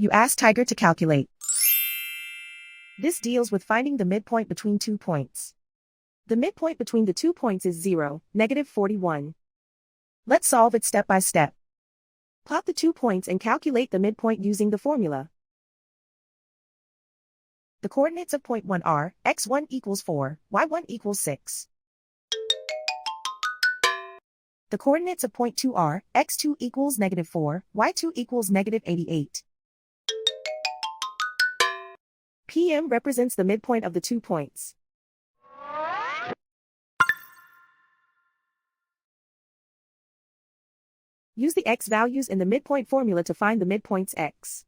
You ask Tiger to calculate. This deals with finding the midpoint between 2 points. The midpoint between the 2 points is 0, -41. Let's solve it step by step. Plot the 2 points and calculate the midpoint using the formula. The coordinates of point 1 are x1 equals 4, y1 equals 6. The coordinates of point 2 are x2 equals -4, y2 equals -88. PM represents the midpoint of the 2 points. Use the x values in the midpoint formula to find the midpoints x.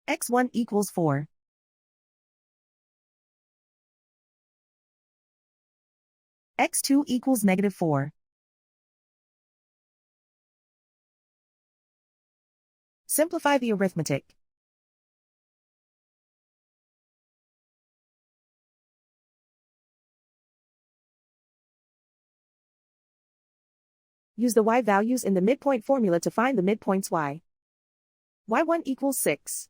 x1 equals 4. x2 equals -4. Simplify the arithmetic. Use the y values in the midpoint formula to find the midpoints y. y1 equals 6.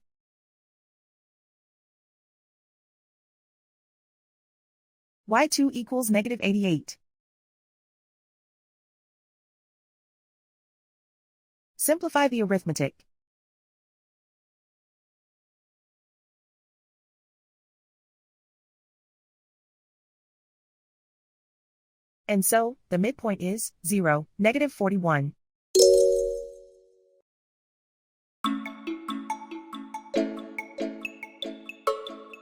y2 equals -88. Simplify the arithmetic. And so, the midpoint is 0, -41.